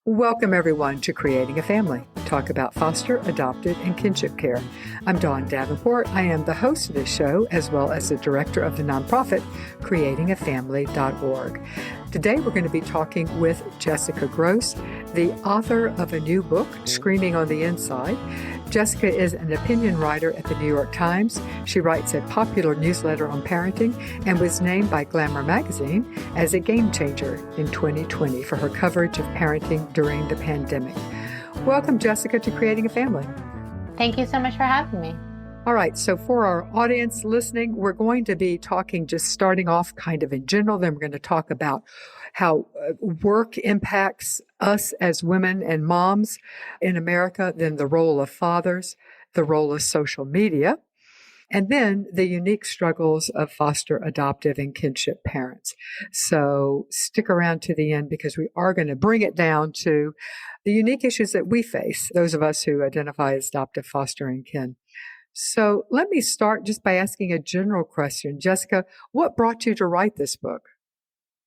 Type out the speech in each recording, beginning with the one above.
Welcome, everyone, to Creating a Family. Talk about foster, adopted, and kinship care. I'm Dawn Davenport. I am the host of this show, as well as the director of the nonprofit, creatingafamily.org. Today, we're going to be talking with Jessica Grose, the author of a new book, Screaming on the Inside. Jessica is an opinion writer at the New York Times. She writes a popular newsletter on parenting and was named by Glamour magazine as a game changer in 2020 for her coverage of parenting during the pandemic. Welcome, Jessica, to Creating a Family. Thank you so much for having me. All right, so for our audience listening, we're going to be talking, just starting off kind of in general, then we're going to talk about how work impacts us as women and moms in America, then the role of fathers, the role of social media, and then the unique struggles of foster, adoptive, and kinship parents. So stick around to the end because we are going to bring it down to the unique issues that we face, those of us who identify as adoptive, foster, and kin. So let me start just by asking a general question. Jessica, what brought you to write this book?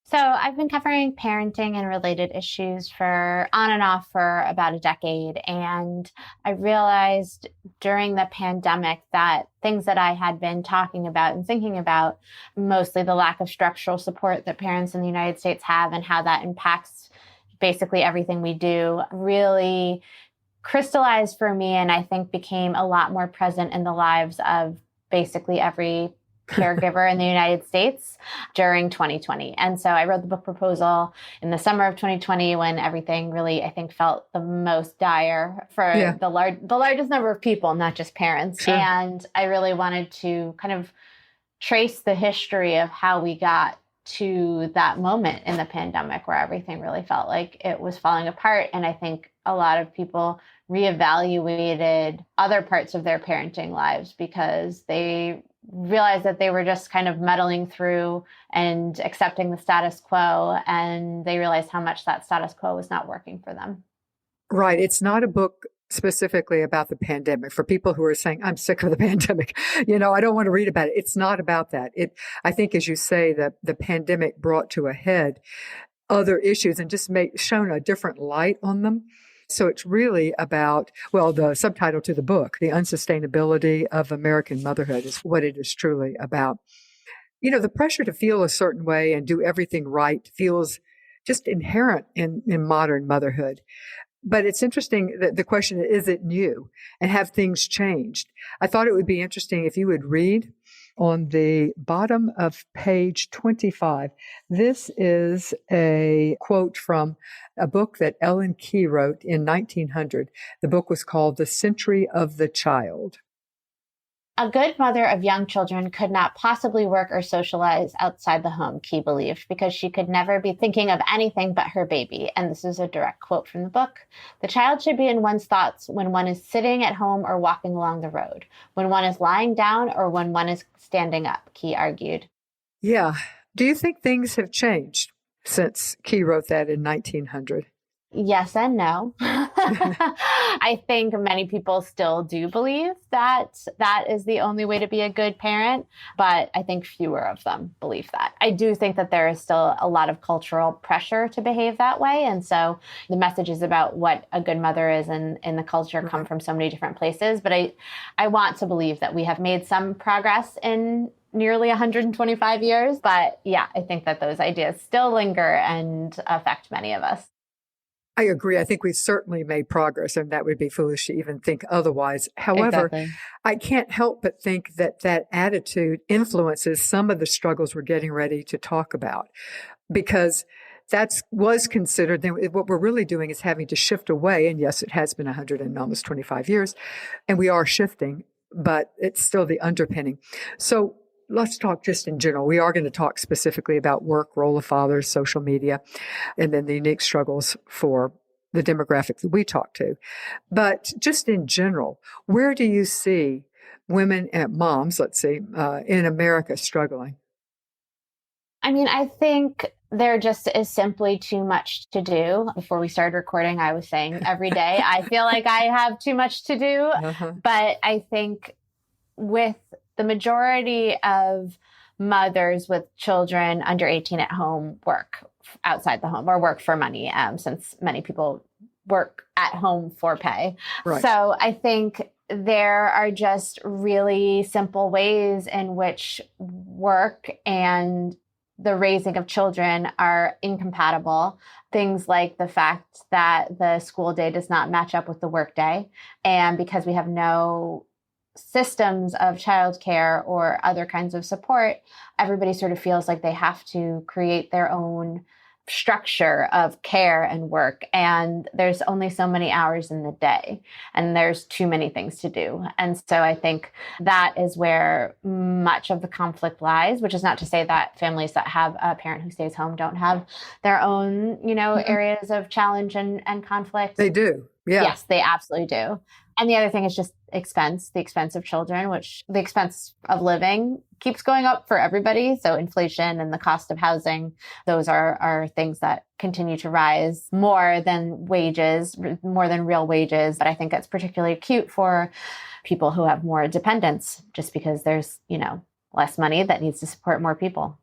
So I've been covering parenting and related issues for on and off for about a decade. And I realized during the pandemic that things that I had been talking about and thinking about, mostly the lack of structural support that parents in the United States have and how that impacts basically everything we do, really crystallized for me, and I think became a lot more present in the lives of basically every caregiver in the United States during 2020. And so I wrote the book proposal in the summer of 2020 when everything really, I think, felt the most dire for the largest number of people, not just parents. Sure. And I really wanted to kind of trace the history of how we got to that moment in the pandemic where everything really felt like it was falling apart. And I think a lot of people reevaluated other parts of their parenting lives because they realized that they were just kind of muddling through and accepting the status quo. And they realized how much that status quo was not working for them. Right. It's not a book specifically about the pandemic for people who are saying, I'm sick of the pandemic. I don't want to read about it. It's not about that. I think, as you say, that the pandemic brought to a head other issues and just shone a different light on them. So it's really about, the subtitle to the book, The Unsustainability of American Motherhood, is what it is truly about. The pressure to feel a certain way and do everything right feels just inherent in modern motherhood. But it's interesting that the question is it new and have things changed? I thought it would be interesting if you would read on the bottom of page 25. This is a quote from a book that Ellen Key wrote in 1900. The book was called The Century of the Child. A good mother of young children could not possibly work or socialize outside the home, Key believed, because she could never be thinking of anything but her baby. And this is a direct quote from the book. The child should be in one's thoughts when one is sitting at home or walking along the road, when one is lying down or when one is standing up, Key argued. Yeah. Do you think things have changed since Key wrote that in 1900? Yes and no. I think many people still do believe that that is the only way to be a good parent, but I think fewer of them believe that. I do think that there is still a lot of cultural pressure to behave that way. And so the messages about what a good mother is in the culture come from so many different places. But I want to believe that we have made some progress in nearly 125 years. But yeah, I think that those ideas still linger and affect many of us. I agree. I think we've certainly made progress, and that would be foolish to even think otherwise. However, Exactly. I can't help but think that attitude influences some of the struggles we're getting ready to talk about, because that was considered. Then what we're really doing is having to shift away. And yes, it has been 100 and almost 25 years, and we are shifting, but it's still the underpinning. So let's talk just in general. We are going to talk specifically about work, role of fathers, social media, and then the unique struggles for the demographic that we talk to. But just in general, where do you see women and moms, let's say, in America struggling? I mean, I think there just is simply too much to do. Before we started recording, I was saying every day, I feel like I have too much to do. Uh-huh. But I think with the majority of mothers with children under 18 at home work outside the home or work for money, since many people work at home for pay. Right. So I think there are just really simple ways in which work and the raising of children are incompatible. Things like the fact that the school day does not match up with the work day. And because we have no systems of childcare or other kinds of support, everybody sort of feels like they have to create their own structure of care and work. And there's only so many hours in the day, and there's too many things to do. And so I think that is where much of the conflict lies, which is not to say that families that have a parent who stays home don't have their own, areas of challenge and conflict. They do. Yeah. Yes, they absolutely do. And the other thing is just the expense of children, which the expense of living keeps going up for everybody. So inflation and the cost of housing, those are things that continue to rise more than wages, more than real wages. But I think that's particularly acute for people who have more dependents, just because there's, less money that needs to support more people.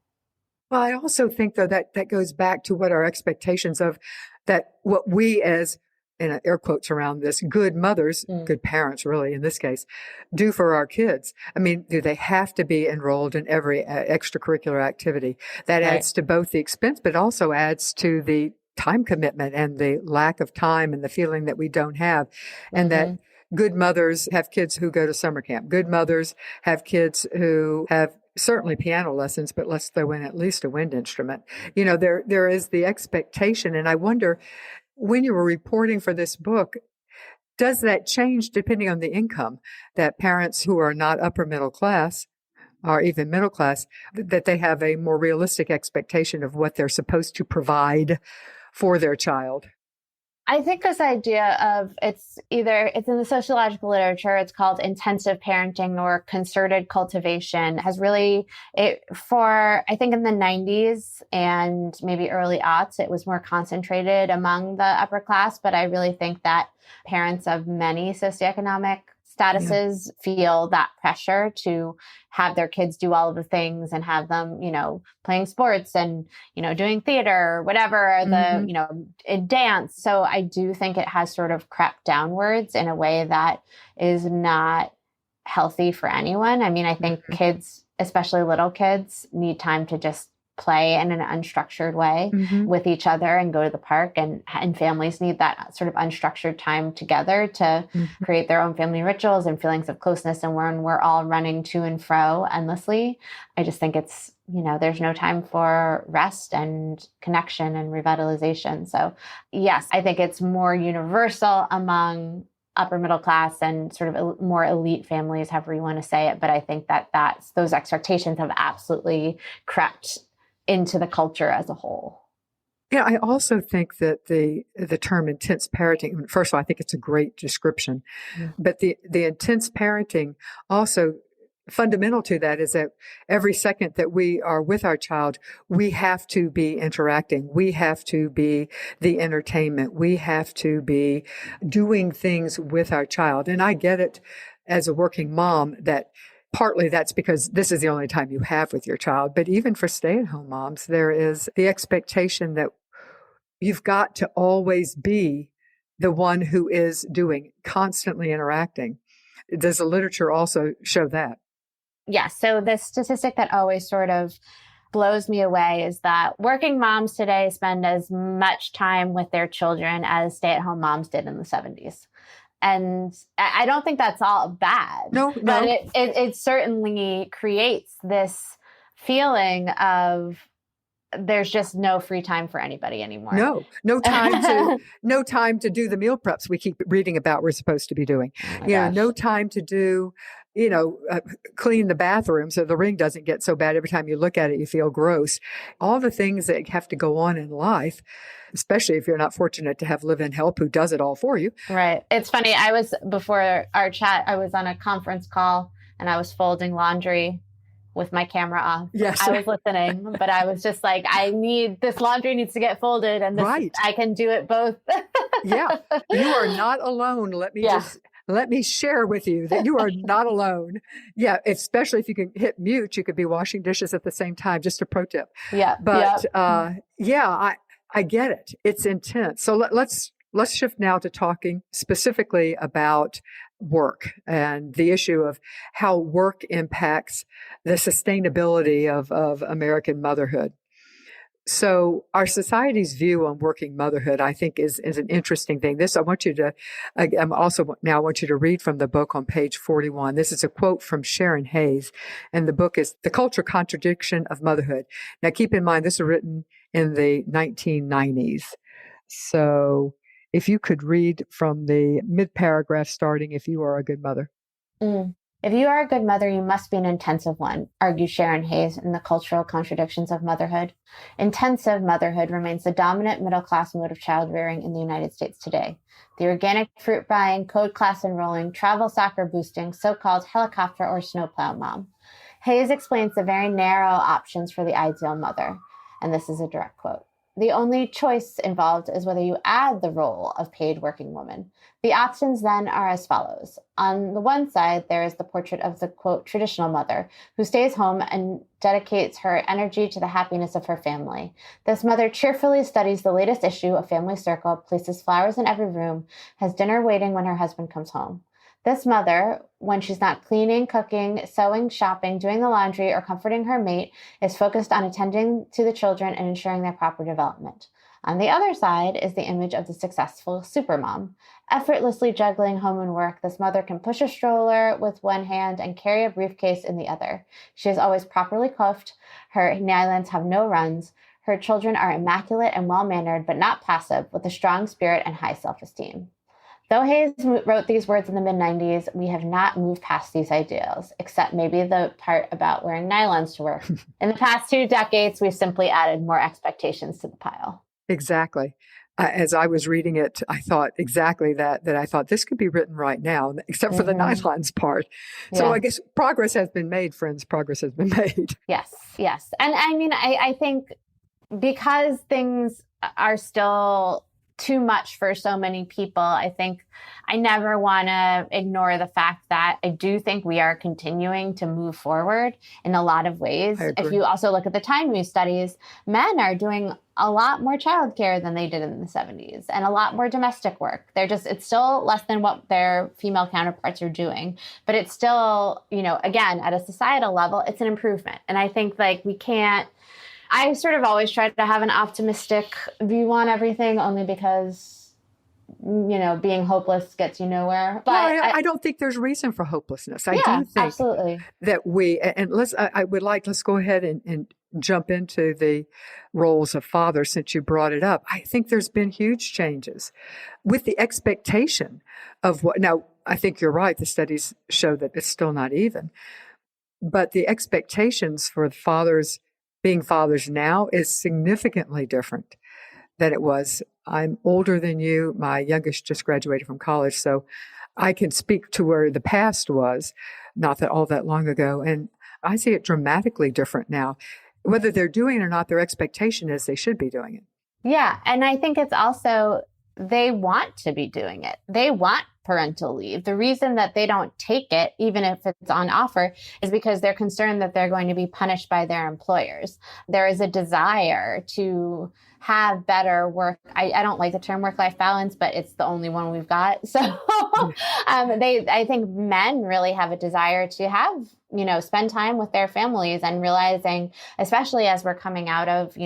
Well, I also think, though, that goes back to what our expectations of that, what we as, and air quotes around this, good mothers, good parents, really, in this case, do for our kids. I mean, do they have to be enrolled in every extracurricular activity? That adds to both the expense, but also adds to the time commitment and the lack of time and the feeling that we don't have. And that good mothers have kids who go to summer camp. Good mothers have kids who have certainly piano lessons, but let's throw in at least a wind instrument. There is the expectation. And I wonder, when you were reporting for this book, does that change depending on the income, that parents who are not upper middle class or even middle class, that they have a more realistic expectation of what they're supposed to provide for their child? I think this idea of it's in the sociological literature, it's called intensive parenting or concerted cultivation, has really, I think in the 90s and maybe early aughts, it was more concentrated among the upper class. But I really think that parents of many socioeconomic statuses feel that pressure to have their kids do all of the things and have them, playing sports and, doing theater or whatever, in dance. So I do think it has sort of crept downwards in a way that is not healthy for anyone. I mean, I think kids, especially little kids, need time to just play in an unstructured way with each other and go to the park, and families need that sort of unstructured time together to create their own family rituals and feelings of closeness. And when we're all running to and fro endlessly, I just think it's, there's no time for rest and connection and revitalization. So yes, I think it's more universal among upper middle class and sort of more elite families, however you want to say it. But I think that those expectations have absolutely crept into the culture as a whole. Yeah, I also think that the term intense parenting, first of all, I think it's a great description, but the intense parenting also, fundamental to that is that every second that we are with our child, we have to be interacting. We have to be the entertainment. We have to be doing things with our child. And I get it as a working mom that partly that's because this is the only time you have with your child. But even for stay-at-home moms, there is the expectation that you've got to always be the one who is doing, constantly interacting. Does the literature also show that? Yeah. So the statistic that always sort of blows me away is that working moms today spend as much time with their children as stay-at-home moms did in the 70s. And I don't think that's all bad. No. But it certainly creates this feeling of there's just no free time for anybody anymore. No time to do the meal preps we keep reading about we're supposed to be doing. No time to do, clean the bathroom so the ring doesn't get so bad every time you look at it, you feel gross. All the things that have to go on in life, especially if you're not fortunate to have live-in help who does it all for you. Right. It's funny. Before our chat, I was on a conference call and I was folding laundry with my camera off. Yes. I was listening, but I was just like, this laundry needs to get folded and I can do it both. Yeah. You are not alone. Let me share with you that you are not alone. Yeah, especially if you can hit mute, you could be washing dishes at the same time. Just a pro tip. Yeah. But I get it. It's intense. So let's let's shift now to talking specifically about work and the issue of how work impacts the sustainability of American motherhood. So our society's view on working motherhood, I think, is an interesting thing. This, I want you to, I'm also now I want you to read from the book on page 41. This is a quote from Sharon Hayes, and the book is The Cultural Contradiction of Motherhood. Now, keep in mind, this was written in the 1990s. So if you could read from the mid-paragraph starting, if you are a good mother. Mm. If you are a good mother, you must be an intensive one, argues Sharon Hayes in The Cultural Contradictions of Motherhood. Intensive motherhood remains the dominant middle-class mode of child rearing in the United States today. The organic fruit buying, code class enrolling, travel soccer boosting, so-called helicopter or snowplow mom. Hayes explains the very narrow options for the ideal mother, and this is a direct quote. The only choice involved is whether you add the role of paid working woman. The options then are as follows. On the one side, there is the portrait of the, quote, traditional mother, who stays home and dedicates her energy to the happiness of her family. This mother cheerfully studies the latest issue of Family Circle, places flowers in every room, has dinner waiting when her husband comes home. This mother, when she's not cleaning, cooking, sewing, shopping, doing the laundry, or comforting her mate, is focused on attending to the children and ensuring their proper development. On the other side is the image of the successful supermom. Effortlessly juggling home and work, this mother can push a stroller with one hand and carry a briefcase in the other. She is always properly coiffed. Her naillons have no runs. Her children are immaculate and well-mannered, but not passive, with a strong spirit and high self-esteem. Though Hayes wrote these words in the mid-90s, we have not moved past these ideals, except maybe the part about wearing nylons to work. In the past 2 decades, we've simply added more expectations to the pile. Exactly. As I was reading it, I thought exactly that I thought this could be written right now, except for the nylons part. So Yeah. I guess progress has been made, friends. Progress has been made. Yes, yes. And I mean, I think because things are still too much for so many people, I think I never want to ignore the fact that I do think we are continuing to move forward in a lot of ways. If you also look at the Time News studies, men are doing a lot more childcare than they did in the 70s and a lot more domestic work. It's still less than what their female counterparts are doing, but it's still, again, at a societal level, it's an improvement. And I think I sort of always try to have an optimistic view on everything only because, being hopeless gets you nowhere. But I don't think there's reason for hopelessness. I do think absolutely. that let's go ahead and jump into the roles of father since you brought it up. I think there's been huge changes with the expectation of now, I think you're right. The studies show that it's still not even, but the expectations for fathers being fathers now is significantly different than it was. I'm older than you. My youngest just graduated from college, so I can speak to where the past was, not that all that long ago. And I see it dramatically different now. Whether they're doing it or not, their expectation is they should be doing it. Yeah. And I think it's also, they want to be doing it. They want parental leave. The reason that they don't take it, even if it's on offer, is because they're concerned that they're going to be punished by their employers. There is a desire to have better work. I don't like the term work-life balance, but it's the only one we've got. So I think men really have a desire to have, spend time with their families and realizing, especially as we're coming out of,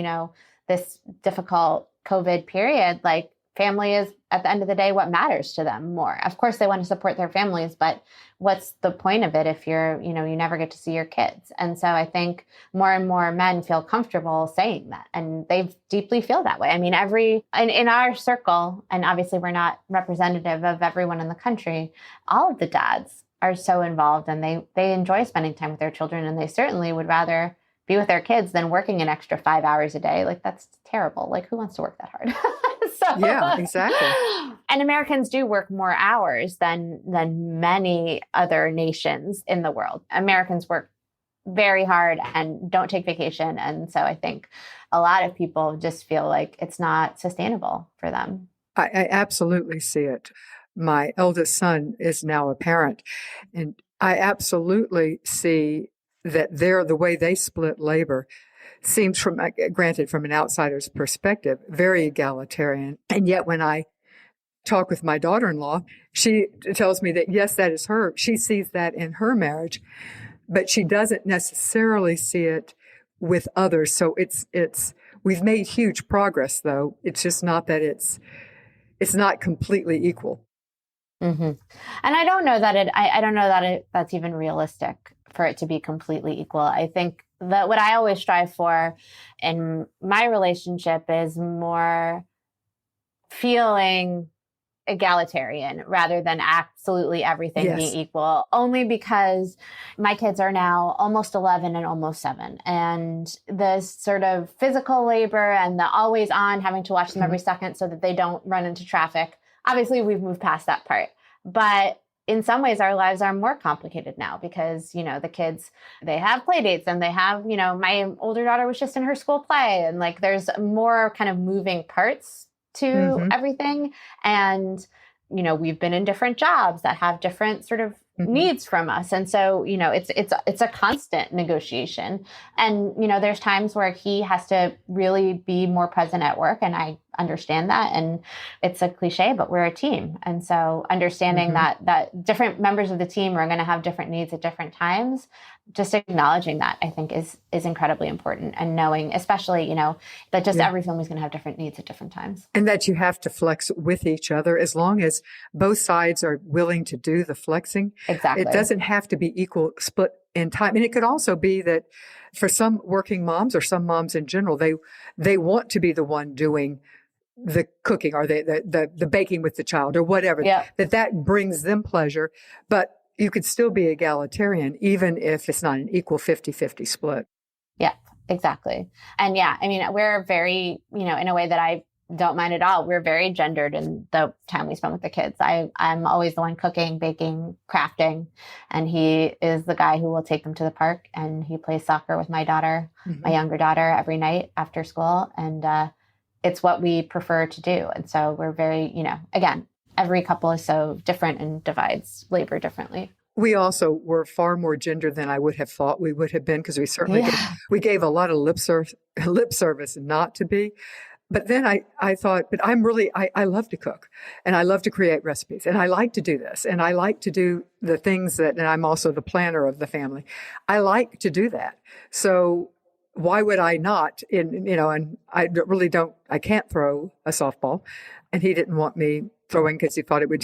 this difficult COVID period, like family is at the end of the day what matters to them more. Of course, they want to support their families, but what's the point of it if you never get to see your kids? And so I think more and more men feel comfortable saying that, and they deeply feel that way. I mean, in our circle, and obviously we're not representative of everyone in the country, all of the dads are so involved and they enjoy spending time with their children, and they certainly would rather be with their kids than working an extra 5 hours a day. Like, that's terrible. Like, who wants to work that hard? Yeah, exactly. And Americans do work more hours than many other nations in the world. Americans work very hard and don't take vacation. And so I think a lot of people just feel like it's not sustainable for them. I absolutely see it. My eldest son is now a parent, and I absolutely see that the way they split labor seems, granted from an outsider's perspective, very egalitarian. And yet when I talk with my daughter-in-law, she tells me that, yes, that is her. She sees that in her marriage, but she doesn't necessarily see it with others. So we've made huge progress, though. It's just not that it's not completely equal. Mm-hmm. And I don't know that I don't know that that's even realistic for it to be completely equal. I think that what I always strive for in my relationship is more feeling egalitarian rather than absolutely everything being equal, only because my kids are now almost 11 and almost 7. And this sort of physical labor and the always on having to watch them every second so that they don't run into traffic. Obviously, we've moved past that part. But in some ways, our lives are more complicated now because, the kids, they have play dates and they have, my older daughter was just in her school play. And like, there's more kind of moving parts to everything. And, we've been in different jobs that have different sort of needs from us. And so, it's a constant negotiation. And, there's times where he has to really be more present at work. And I understand that. And it's a cliche, but we're a team. And so understanding that different members of the team are going to have different needs at different times, just acknowledging that I think is incredibly important. And knowing, especially, that just every family is going to have different needs at different times. And that you have to flex with each other as long as both sides are willing to do the flexing. Exactly. It doesn't have to be equal split in time. And it could also be that for some working moms or some moms in general, they want to be the one doing the cooking or the baking with the child or whatever, that brings them pleasure. But you could still be egalitarian, even if it's not an equal 50-50 split. Yeah, exactly. And we're very, in a way that I don't mind at all. We're very gendered in the time we spend with the kids. I'm always the one cooking, baking, crafting, and he is the guy who will take them to the park, and he plays soccer with my daughter, my younger daughter, every night after school. And, it's what we prefer to do. And so we're very, again, every couple is so different and divides labor differently. We also were far more gendered than I would have thought we would have been, because we certainly we gave a lot of lip service not to be. But then I thought, but I love to cook and I love to create recipes and I like to do this and I like to do the things and I'm also the planner of the family. I like to do that. So why would I not? And I can't throw a softball. And he didn't want me throwing because he thought it would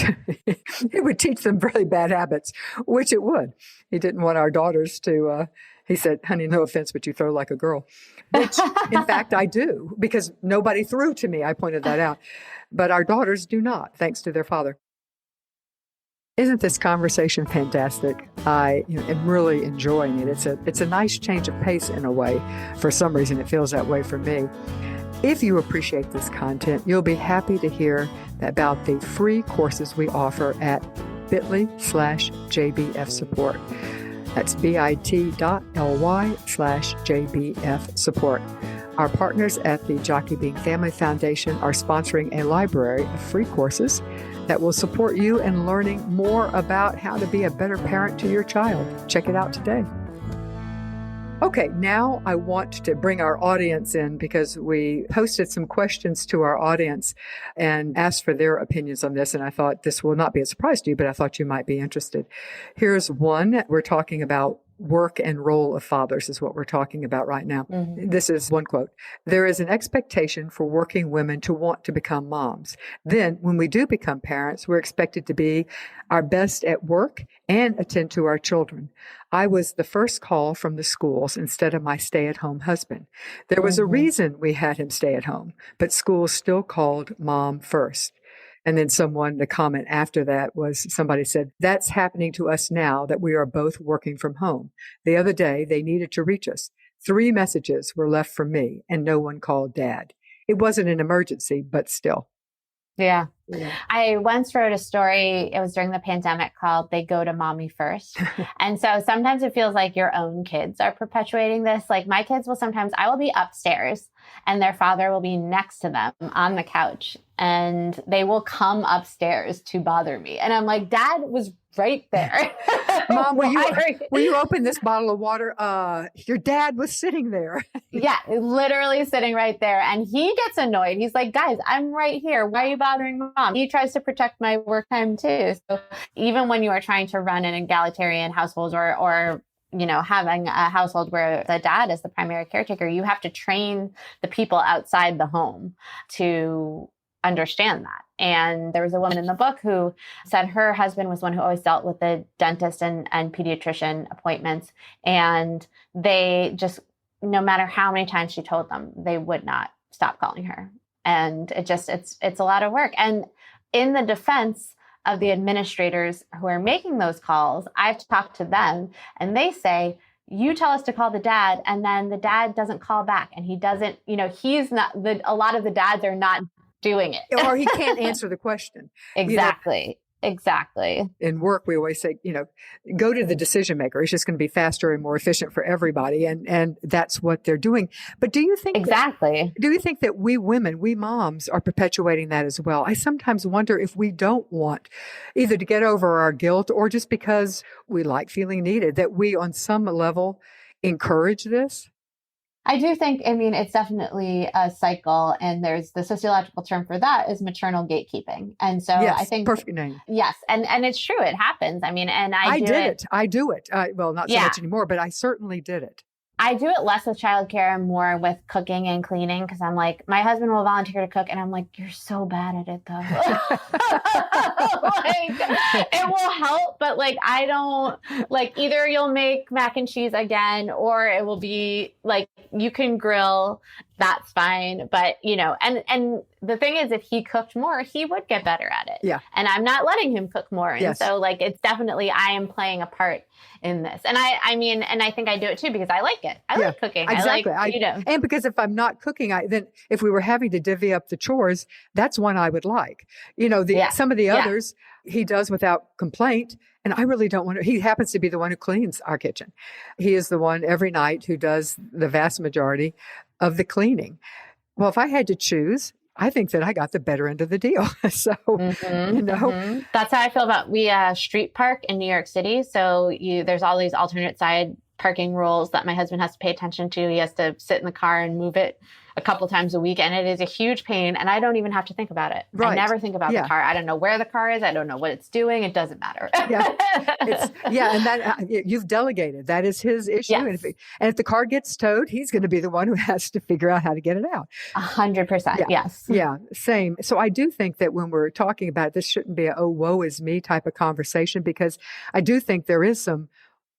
teach them really bad habits, which it would. He didn't want our daughters to, he said, honey, no offense, but you throw like a girl, which in fact I do, because nobody threw to me. I pointed that out, but our daughters do not, thanks to their father. Isn't this conversation fantastic? I am really enjoying it. It's a nice change of pace in a way. For some reason, it feels that way for me. If you appreciate this content, you'll be happy to hear about the free courses we offer at bit.ly/JBF support. That's bit.ly/JBF support. Our partners at the Jockey Bean Family Foundation are sponsoring a library of free courses that will support you in learning more about how to be a better parent to your child. Check it out today. Okay, now I want to bring our audience in because we posted some questions to our audience and asked for their opinions on this. And I thought this will not be a surprise to you, but I thought you might be interested. Here's one. We're talking about work and role of fathers is what we're talking about right now. This is one quote. There is an expectation for working women to want to become moms. Then when we do become parents, we're expected to be our best at work and attend to our children. I was the first call from the schools instead of my stay-at-home husband. There was a reason we had him stay at home, but schools still called mom first. And then the comment after that was somebody said, that's happening to us now that we are both working from home. The other day, they needed to reach us. 3 messages were left from me and no one called dad. It wasn't an emergency, but still. Yeah. I once wrote a story, it was during the pandemic, called They Go to Mommy First. And so sometimes it feels like your own kids are perpetuating this. Like my kids will sometimes, I will be upstairs and their father will be next to them on the couch, and they will come upstairs to bother me. And I'm like, Dad was right there. Mom, will you open this bottle of water? Your dad was sitting there. Yeah, literally sitting right there. And he gets annoyed. He's like, guys, I'm right here. Why are you bothering Mom? He tries to protect my work time too. So even when you are trying to run an egalitarian household or having a household where the dad is the primary caretaker, you have to train the people outside the home to understand that. And there was a woman in the book who said her husband was one who always dealt with the dentist and pediatrician appointments. And they just, no matter how many times she told them, they would not stop calling her. And it's a lot of work. And in the defense of the administrators who are making those calls, I've talked to them and they say, you tell us to call the dad, and then the dad doesn't call back, and he doesn't, he's not, a lot of the dads are not doing it. Or he can't answer the question. Exactly. Exactly. In work, we always say, go to the decision maker. It's just going to be faster and more efficient for everybody. And that's what they're doing. But do you think that we women, we moms are perpetuating that as well? I sometimes wonder if we don't want either to get over our guilt or just because we like feeling needed, that we on some level encourage this. I do think, it's definitely a cycle, and there's the sociological term for that is maternal gatekeeping. And so yes, I think perfect name. Yes. And it's true. It happens. And I do it. Well, not so much anymore, but I certainly did it. I do it less with childcare and more with cooking and cleaning, because I'm like, my husband will volunteer to cook, and I'm like, you're so bad at it though. It will help, but I don't either you'll make mac and cheese again, or it will be you can grill, that's fine. But and the thing is, if he cooked more, he would get better at it. Yeah. And I'm not letting him cook more. And yes. so it's definitely, I am playing a part in this. And I think I do it too, because I like it. I like cooking. Exactly. And because if I'm not cooking, then if we were having to divvy up the chores, that's one I would like. Some of the others he does without complaint. And I really don't want to. He happens to be the one who cleans our kitchen. He is the one every night who does the vast majority of the cleaning. Well, if I had to choose, I think that I got the better end of the deal. So, That's how I feel about, we street park in New York City. So there's all these alternate side parking rules that my husband has to pay attention to. He has to sit in the car and move it a couple times a week. And it is a huge pain. And I don't even have to think about it. Right. I never think about the car. I don't know where the car is. I don't know what it's doing. It doesn't matter. And that you've delegated. That is his issue. Yes. And if the car gets towed, he's going to be the one who has to figure out how to get it out. 100%. Yes. Yeah. Same. So I do think that when we're talking about it, this shouldn't be a, oh, woe is me type of conversation, because I do think there is some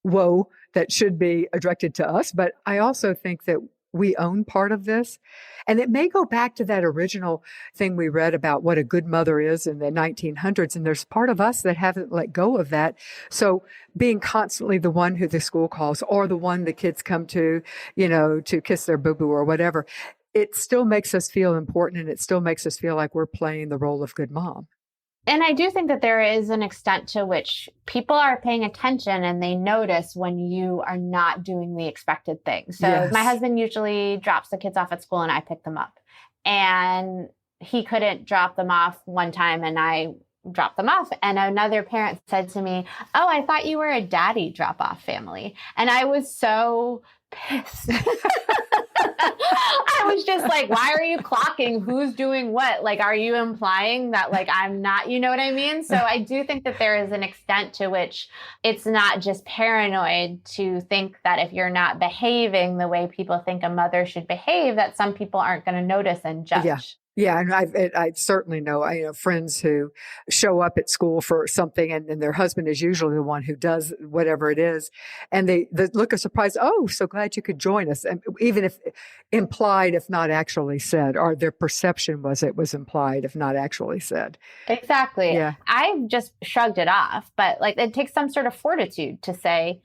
woe that should be directed to us. But I also think that we own part of this. And it may go back to that original thing we read about what a good mother is in the 1900s. And there's part of us that haven't let go of that. So being constantly the one who the school calls, or the one the kids come to, to kiss their boo-boo or whatever, it still makes us feel important. And it still makes us feel like we're playing the role of good mom. And I do think that there is an extent to which people are paying attention and they notice when you are not doing the expected thing. So my husband usually drops the kids off at school and I pick them up. And he couldn't drop them off one time and I dropped them off. And another parent said to me, "Oh, I thought you were a daddy drop-off family." And I was so pissed. I was just like, why are you clocking who's doing what? Are you implying that I'm not, you know what I mean? So I do think that there is an extent to which it's not just paranoid to think that if you're not behaving the way people think a mother should behave, that some people aren't going to notice and judge. Yeah, and I certainly know, friends who show up at school for something and their husband is usually the one who does whatever it is. And they look of surprise, "Oh, so glad you could join us." And even if implied, if not actually said, or their perception was it was implied, if not actually said. Exactly. Yeah. I just shrugged it off, but it takes some sort of fortitude to say,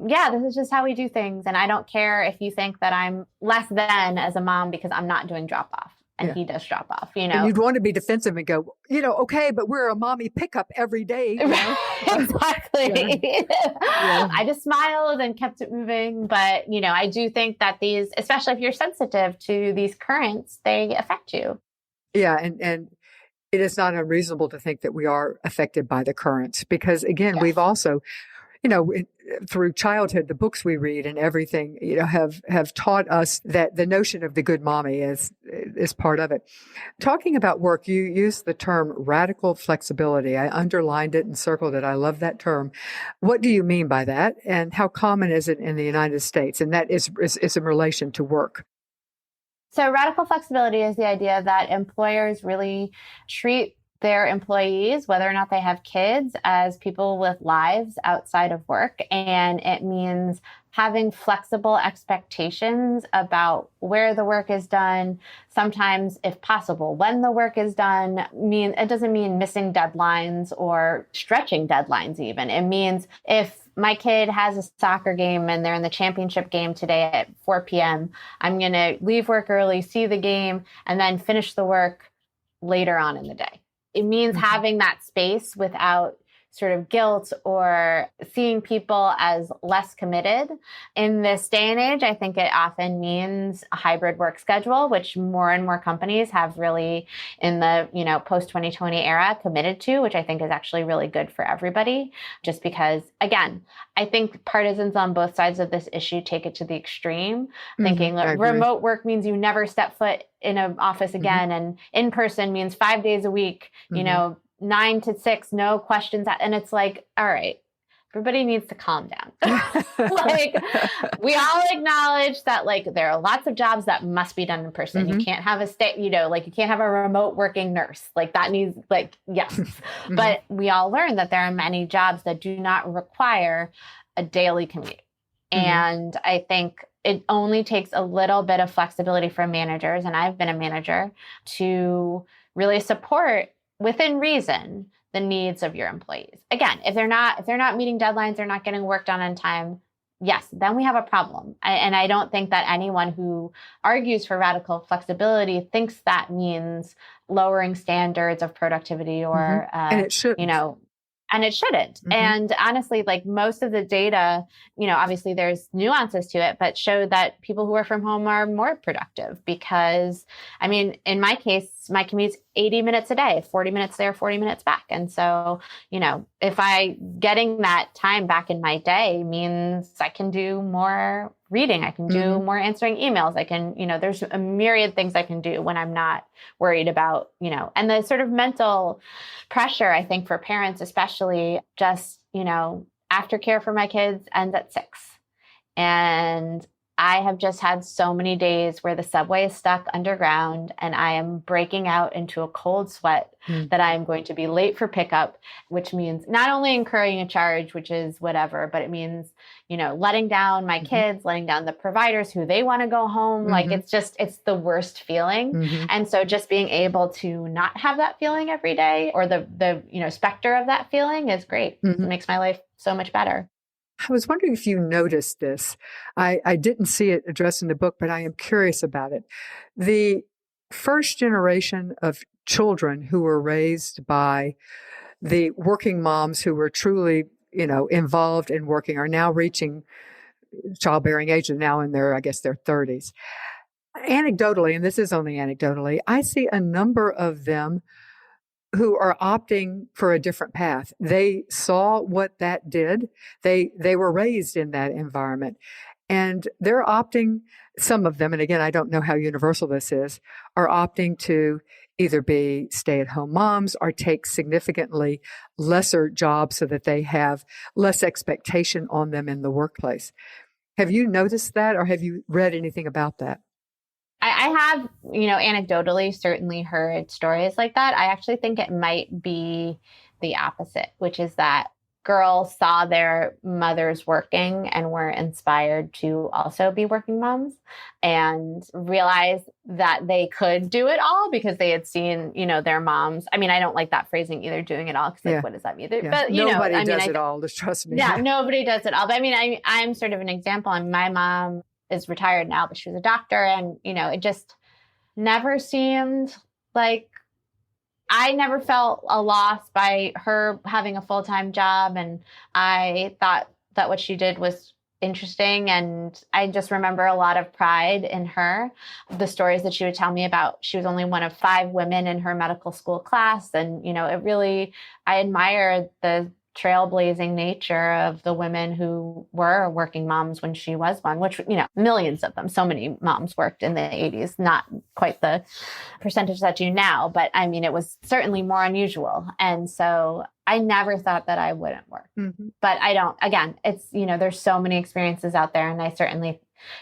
yeah, this is just how we do things. And I don't care if you think that I'm less than as a mom because I'm not doing drop off. and he does drop off, And you'd want to be defensive and go, okay, but we're a mommy pickup every day. Exactly. Yeah. I just smiled and kept it moving. But, I do think that these, especially if you're sensitive to these currents, they affect you. Yeah. And it is not unreasonable to think that we are affected by the currents because, again, Yes. we've also, through childhood, the books we read and everything, have taught us that the notion of the good mommy is part of it. Talking about work, you used the term radical flexibility. I underlined it and circled it. I love that term. What do you mean by that? And how common is it in the United States? And that is in relation to work. So radical flexibility is the idea that employers really treat their employees, whether or not they have kids, as people with lives outside of work. And it means having flexible expectations about where the work is done, sometimes, if possible, when the work is done. It doesn't mean missing deadlines or stretching deadlines even. It means if my kid has a soccer game and they're in the championship game today at 4 p.m., I'm going to leave work early, see the game, and then finish the work later on in the day. It means having that space without sort of guilt or seeing people as less committed. In this day and age, I think it often means a hybrid work schedule, which more and more companies have really in the, post-2020 era committed to, which I think is actually really good for everybody. Just because, again, I think partisans on both sides of this issue take it to the extreme, thinking remote work means you never step foot in an office again, and in person means 5 days a week, 9 to 6, no questions. And it's like, all right, everybody needs to calm down. We all acknowledge that there are lots of jobs that must be done in person. You can't have you can't have a remote working nurse. That needs yes. But we all learn that there are many jobs that do not require a daily commute. And I think it only takes a little bit of flexibility from managers, and I've been a manager, to really support within reason the needs of your employees. Again, if they're not meeting deadlines, they're not getting work done on time, yes, then we have a problem. And I don't think that anyone who argues for radical flexibility thinks that means lowering standards of productivity or, and it should, and it shouldn't. And honestly, most of the data, obviously there's nuances to it, but show that people who work from home are more productive because, in my case, my commute's 80 minutes a day, 40 minutes there, 40 minutes back. And so, if getting that time back in my day means I can do more reading, I can do more answering emails. I can, there's a myriad things I can do when I'm not worried about, and the sort of mental pressure, I think for parents, especially just, aftercare for my kids ends at 6. And I have just had so many days where the subway is stuck underground and I am breaking out into a cold sweat that I am going to be late for pickup, which means not only incurring a charge, which is whatever, but it means, letting down my kids, letting down the providers who they want to go home. It's the worst feeling. And so just being able to not have that feeling every day or the specter of that feeling is great. It makes my life so much better. I was wondering if you noticed this. I didn't see it addressed in the book, but I am curious about it. The first generation of children who were raised by the working moms who were truly, involved in working are now reaching childbearing age and now in their 30s. Anecdotally, and this is only anecdotally, I see a number of them who are opting for a different path. They saw what that did. They were raised in that environment. And they're opting, some of them, and again, I don't know how universal this is, are opting to either be stay-at-home moms or take significantly lesser jobs so that they have less expectation on them in the workplace. Have you noticed that, or have you read anything about that? I have, anecdotally certainly heard stories like that. I actually think it might be the opposite, which is that girls saw their mothers working and were inspired to also be working moms and realized that they could do it all because they had seen, their moms. I don't like that phrasing either, doing it all, because what does that mean? Yeah. But, nobody does it all, just trust me. Yeah, nobody does it all. But I'm sort of an example. My mom is retired now, but she was a doctor. And, it just never seemed like I never felt a loss by her having a full-time job. And I thought that what she did was interesting. And I just remember a lot of pride in her. The stories that she would tell me about, she was only one of 5 women in her medical school class. And, it really, I admire the trailblazing nature of the women who were working moms when she was one, which, millions of them, so many moms worked in the 80s, not quite the percentage that do now, but I mean, it was certainly more unusual. And so I never thought that I wouldn't work, but I don't, again, it's, there's so many experiences out there. And I certainly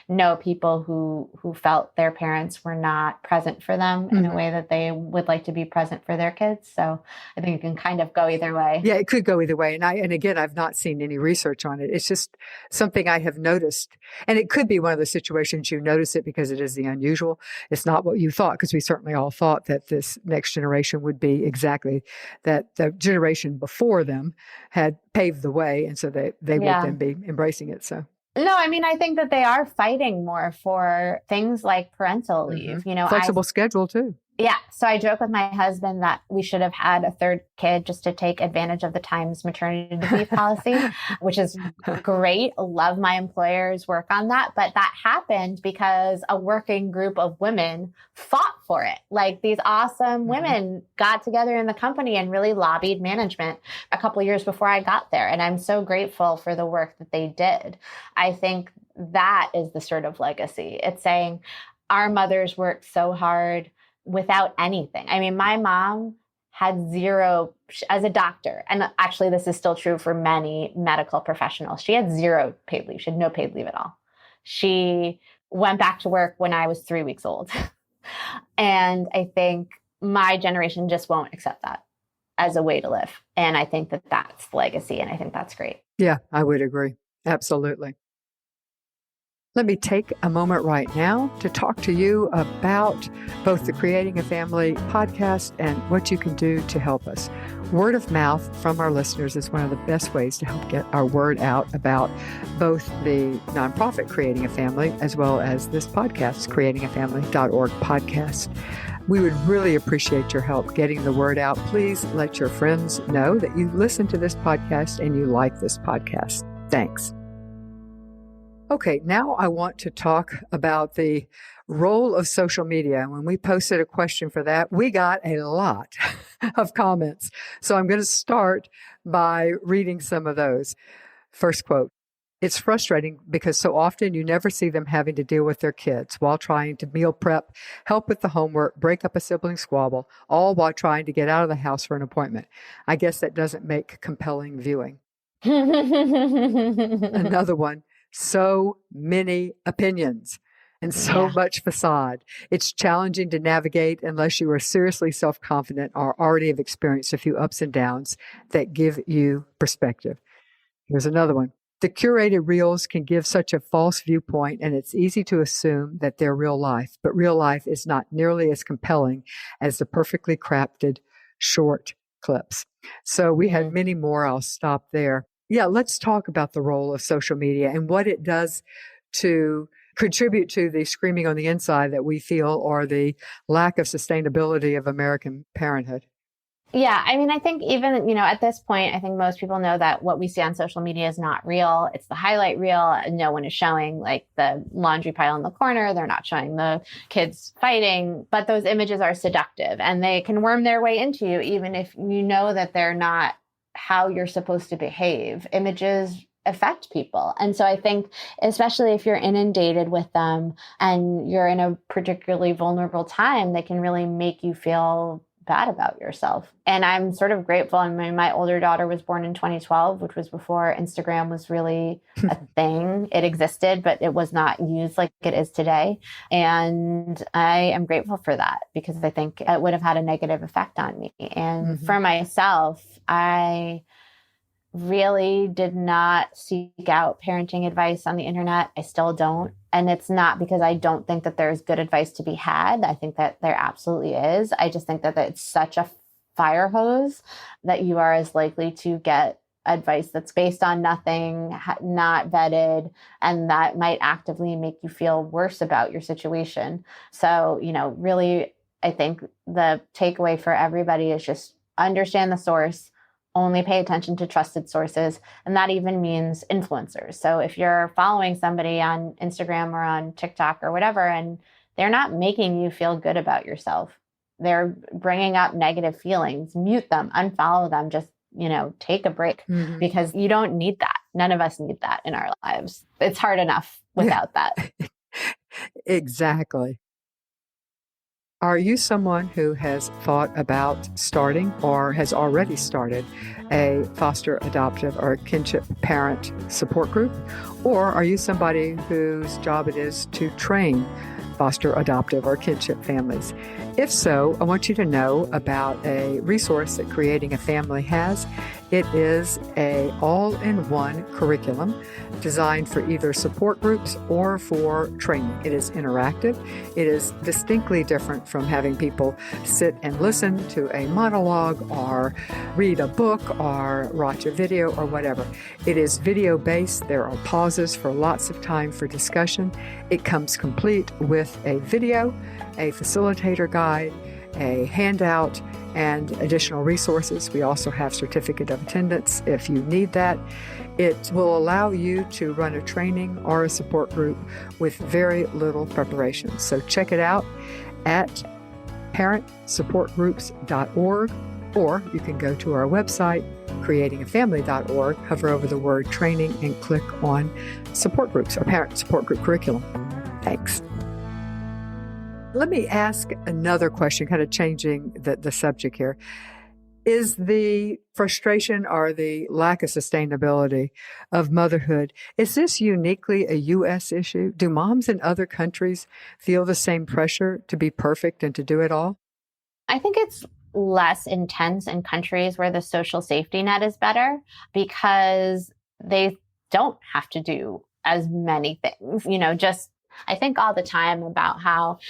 know people who felt their parents were not present for them in a way that they would like to be present for their kids. So I think it can kind of go either way. Yeah, it could go either way. And again, I've not seen any research on it. It's just something I have noticed. And it could be one of the situations you notice it because it is the unusual. It's not what you thought, because we certainly all thought that this next generation would be exactly that. The generation before them had paved the way. And so they would then be embracing it. So. No, I mean, I think that they are fighting more for things like parental leave. Flexible schedule too. Yeah. So I joke with my husband that we should have had a 3rd kid just to take advantage of the Times maternity leave policy, which is great. Love my employer's work on that. But that happened because a working group of women fought for it. Like, these awesome women got together in the company and really lobbied management a couple of years before I got there. And I'm so grateful for the work that they did. I think that is the sort of legacy. It's saying our mothers worked so hard without anything. I mean, my mom had zero, as a doctor, and actually this is still true for many medical professionals, she had 0 paid leave. She had no paid leave at all. She went back to work when I was 3 weeks old. And I think my generation just won't accept that as a way to live. And I think that that's legacy, and I think that's great. Yeah, I would agree. Absolutely. Let me take a moment right now to talk to you about both the Creating a Family podcast and what you can do to help us. Word of mouth from our listeners is one of the best ways to help get our word out about both the nonprofit Creating a Family as well as this podcast, creatingafamily.org podcast. We would really appreciate your help getting the word out. Please let your friends know that you listen to this podcast and you like this podcast. Thanks. Okay, now I want to talk about the role of social media. When we posted a question for that, we got a lot of comments. So I'm going to start by reading some of those. First quote: "It's frustrating because so often you never see them having to deal with their kids while trying to meal prep, help with the homework, break up a sibling squabble, all while trying to get out of the house for an appointment. I guess that doesn't make compelling viewing." Another one: "So many opinions and so much facade. It's challenging to navigate unless you are seriously self-confident or already have experienced a few ups and downs that give you perspective." Here's another one: "The curated reels can give such a false viewpoint, and it's easy to assume that they're real life, but real life is not nearly as compelling as the perfectly crafted short clips." So we had many more. I'll stop there. Yeah, let's talk about the role of social media and what it does to contribute to the screaming on the inside that we feel, or the lack of sustainability of American parenthood. Yeah, I mean, I think even, at this point, I think most people know that what we see on social media is not real. It's the highlight reel. No one is showing like the laundry pile in the corner. They're not showing the kids fighting, but those images are seductive and they can worm their way into you, even if you know that they're not how you're supposed to behave. Images affect people. And so I think, especially if you're inundated with them and you're in a particularly vulnerable time, they can really make you feel bad about yourself. And I'm sort of grateful. I mean, my older daughter was born in 2012, which was before Instagram was really a thing. It existed, but it was not used like it is today. And I am grateful for that because I think it would have had a negative effect on me. And for myself, I really did not seek out parenting advice on the internet. I still don't. And it's not because I don't think that there's good advice to be had. I think that there absolutely is. I just think that it's such a fire hose that you are as likely to get advice that's based on nothing, not vetted, and that might actively make you feel worse about your situation. So, really, I think the takeaway for everybody is just understand the source, only pay attention to trusted sources. And that even means influencers. So if you're following somebody on Instagram or on TikTok or whatever, and they're not making you feel good about yourself, they're bringing up negative feelings, mute them, unfollow them, just, take a break, because you don't need that. None of us need that in our lives. It's hard enough without that. Exactly. Are you someone who has thought about starting or has already started a foster, adoptive, or kinship parent support group? Or are you somebody whose job it is to train foster, adoptive, or kinship families? If so, I want you to know about a resource that Creating a Family has. It is a all-in-one curriculum designed for either support groups or for training. It is interactive. It is distinctly different from having people sit and listen to a monologue or read a book or watch a video or whatever. It is video-based. There are pauses for lots of time for discussion. It comes complete with a video, a facilitator guide, a handout, and additional resources. We also have certificate of attendance if you need that. It will allow you to run a training or a support group with very little preparation. So check it out at parentsupportgroups.org, or you can go to our website, creatingafamily.org, hover over the word training and click on support groups or parent support group curriculum. Thanks. Let me ask another question, kind of changing the subject here. Is the frustration or the lack of sustainability of motherhood, is this uniquely a U.S. issue? Do moms in other countries feel the same pressure to be perfect and to do it all? I think it's less intense in countries where the social safety net is better, because they don't have to do as many things, I think all the time about how,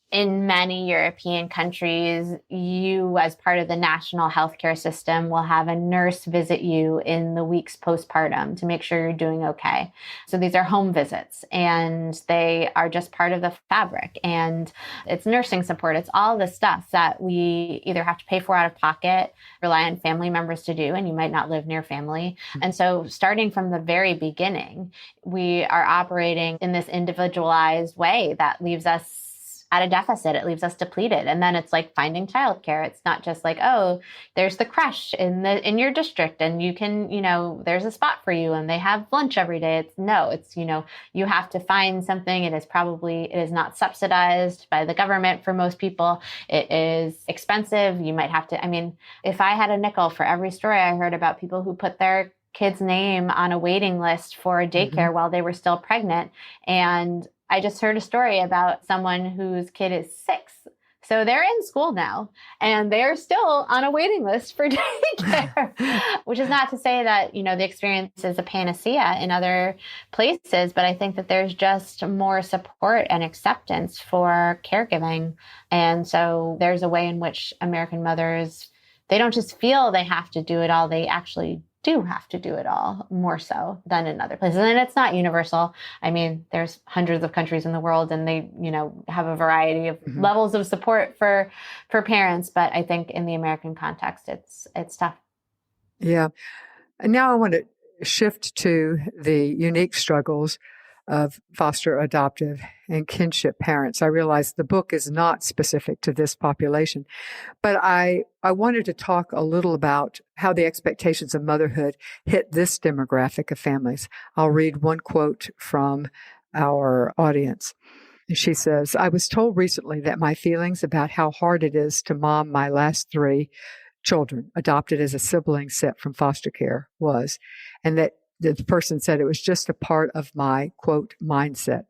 in many European countries, you, as part of the national healthcare system, will have a nurse visit you in the weeks postpartum to make sure you're doing okay. So these are home visits, and they are just part of the fabric. And it's nursing support. It's all the stuff that we either have to pay for out of pocket, rely on family members to do, and you might not live near family. And so starting from the very beginning, we are operating in this individualized way that leaves us at a deficit. It leaves us depleted. And then it's like finding childcare. It's not just like, oh, there's the creche in your district and you can, there's a spot for you and they have lunch every day. It's you have to find something. It is not subsidized by the government for most people. It is expensive. You might have to, if I had a nickel for every story I heard about people who put their kid's name on a waiting list for a daycare while they were still pregnant, and I just heard a story about someone whose kid is 6. So they're in school now and they're still on a waiting list for daycare, which is not to say that, the experience is a panacea in other places, but I think that there's just more support and acceptance for caregiving. And so there's a way in which American mothers, they don't just feel they have to do it all, they actually do have to do it all, more so than in other places. And it's not universal. There's hundreds of countries in the world and they, have a variety of levels of support for parents. But I think in the American context, it's tough. Yeah. And now I want to shift to the unique struggles of foster, adoptive, and kinship parents. I realize the book is not specific to this population, but I wanted to talk a little about how the expectations of motherhood hit this demographic of families. I'll read one quote from our audience. She says, "I was told recently that my feelings about how hard it is to mom my last 3 children, adopted as a sibling set from foster care, was, and that the person said it was just a part of my, quote, mindset,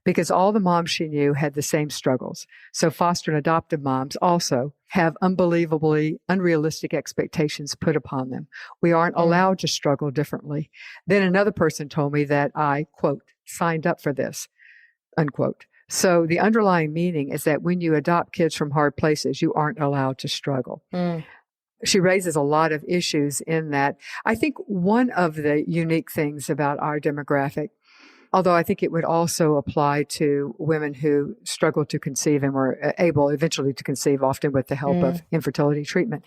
because all the moms she knew had the same struggles. So foster and adoptive moms also have unbelievably unrealistic expectations put upon them. We aren't allowed to struggle differently. Then another person told me that I, quote, signed up for this, unquote. So the underlying meaning is that when you adopt kids from hard places, you aren't allowed to struggle." she raises a lot of issues in that. I think one of the unique things about our demographic, although I think it would also apply to women who struggle to conceive and were able eventually to conceive, often with the help of infertility treatment,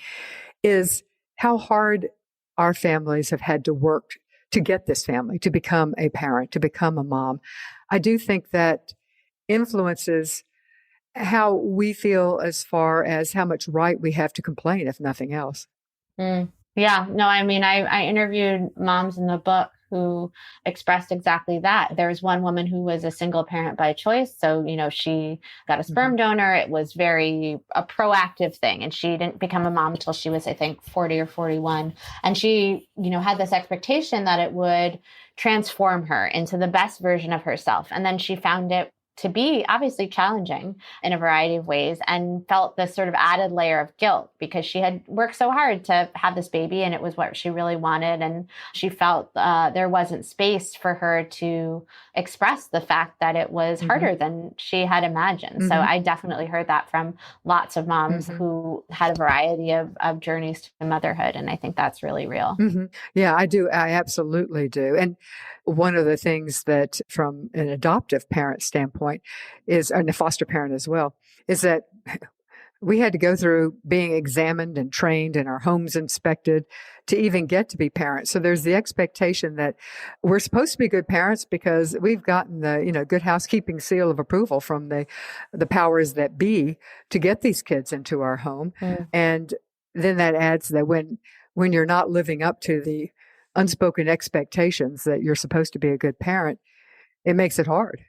is how hard our families have had to work to get this family, to become a parent, to become a mom. I do think that influences how we feel as far as how much right we have to complain, if nothing else. Yeah, no, I mean, I interviewed moms in the book who expressed exactly that. There's one woman who was a single parent by choice. So, she got a sperm donor. It was a proactive thing. And she didn't become a mom until she was, I think, 40 or 41. And she, had this expectation that it would transform her into the best version of herself. And then she found it to be obviously challenging in a variety of ways, and felt this sort of added layer of guilt because she had worked so hard to have this baby and it was what she really wanted. And she felt there wasn't space for her to express the fact that it was harder than she had imagined. So I definitely heard that from lots of moms who had a variety of journeys to motherhood. And I think that's really real. Yeah, I do. I absolutely do. And one of the things that from an adoptive parent standpoint is, and a foster parent as well, is that we had to go through being examined and trained and our homes inspected to even get to be parents. So there's the expectation that we're supposed to be good parents because we've gotten the, good housekeeping seal of approval from the powers that be to get these kids into our home. And then that adds that when you're not living up to the unspoken expectations that you're supposed to be a good parent, it makes it hard.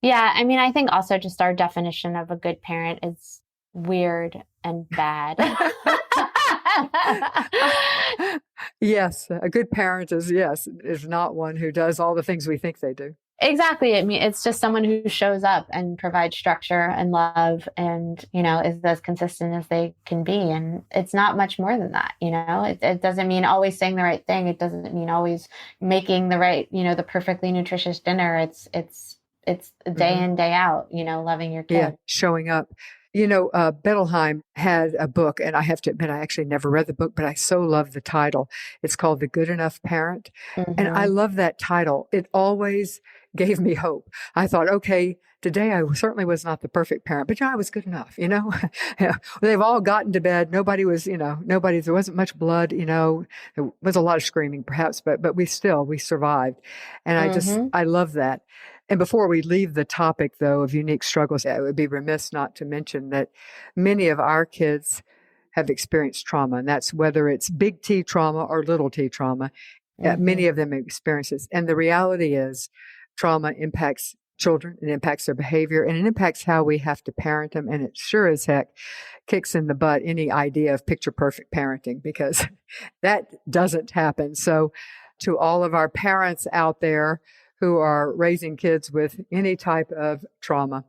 Yeah. I mean, I think also just our definition of a good parent is weird and bad. Yes. A good parent is not one who does all the things we think they do. Exactly. I mean, it's just someone who shows up and provides structure and love and, is as consistent as they can be. And it's not much more than that. It doesn't mean always saying the right thing. It doesn't mean always making the right, the perfectly nutritious dinner. It's day in, day out, loving your kid. Yeah. Showing up. Bettelheim had a book, and I have to admit, I actually never read the book, but I so love the title. It's called The Good Enough Parent. And I love that title. It always gave me hope. I thought, okay, today I certainly was not the perfect parent, but I was good enough, Yeah. They've all gotten to bed. Nobody was, there wasn't much blood, there was a lot of screaming perhaps, but we survived. And I love that. And before we leave the topic, though, of unique struggles, it would be remiss not to mention that many of our kids have experienced trauma, and that's whether it's big T trauma or little t trauma. Many of them experience this. And the reality is trauma impacts children, it impacts their behavior, and it impacts how we have to parent them. And it sure as heck kicks in the butt any idea of picture perfect parenting, because that doesn't happen. So to all of our parents out there who are raising kids with any type of trauma,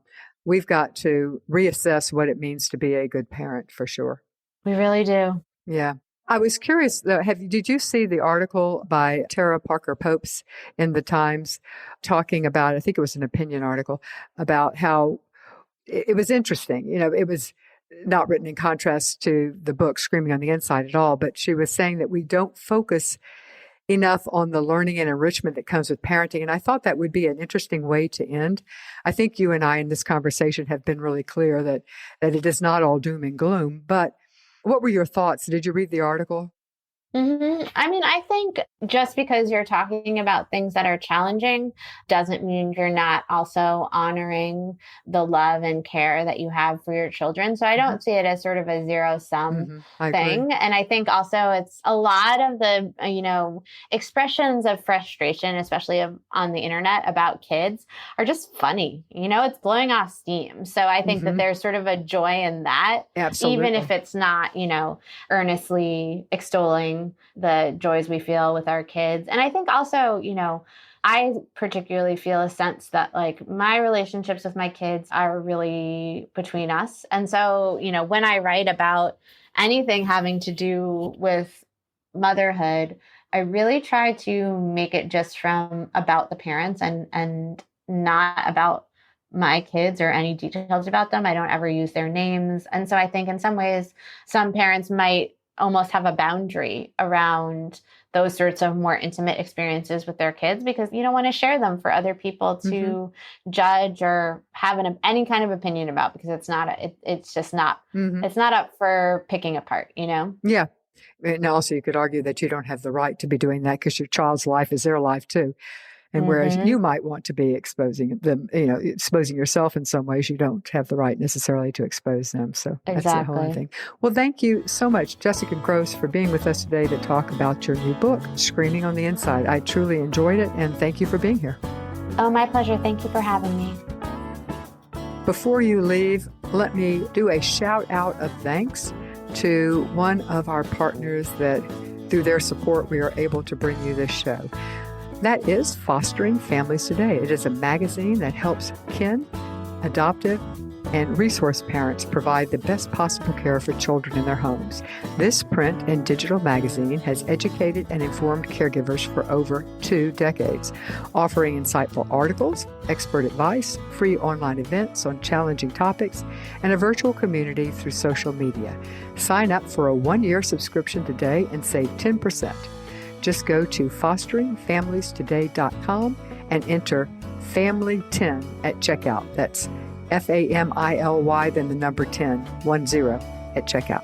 we've got to reassess what it means to be a good parent for sure. We really do. Yeah. I was curious, though, did you see the article by Tara Parker Popes in the Times talking about, I think it was an opinion article, about how it was interesting. It was not written in contrast to the book Screaming on the Inside at all, but she was saying that we don't focus enough on the learning and enrichment that comes with parenting. And I thought that would be an interesting way to end. I think you and I in this conversation have been really clear that it is not all doom and gloom. But what were your thoughts? Did you read the article? I mean, I think just because you're talking about things that are challenging doesn't mean you're not also honoring the love and care that you have for your children. So I don't see it as sort of a zero-sum thing. And I think also it's a lot of the, expressions of frustration, especially on the internet about kids, are just funny. It's blowing off steam. So I think that there's sort of a joy in that, Absolutely. even if it's not, earnestly extolling the joys we feel with our kids. And I think also, I particularly feel a sense that like my relationships with my kids are really between us. And so, when I write about anything having to do with motherhood, I really try to make it just about the parents and not about my kids or any details about them. I don't ever use their names. And so I think in some ways, some parents might almost have a boundary around those sorts of more intimate experiences with their kids, because you don't want to share them for other people to judge or have any kind of opinion about, because it's just not, it's not up for picking apart, Yeah. And also, you could argue that you don't have the right to be doing that because your child's life is their life too. And whereas you might want to be exposing them, exposing yourself in some ways, you don't have the right necessarily to expose them. So that's the whole other thing. Well, thank you so much, Jessica Grose, for being with us today to talk about your new book, Screaming on the Inside. I truly enjoyed it, and thank you for being here. Oh, my pleasure. Thank you for having me. Before you leave, let me do a shout out of thanks to one of our partners that through their support, we are able to bring you this show. That is Fostering Families Today. It is a magazine that helps kin, adoptive, and resource parents provide the best possible care for children in their homes. This print and digital magazine has educated and informed caregivers for over 2 decades, offering insightful articles, expert advice, free online events on challenging topics, and a virtual community through social media. Sign up for a 1-year subscription today and save 10%. Just go to fosteringfamiliestoday.com and enter Family10 at checkout. That's FAMILY, then the number 10, 10 at checkout.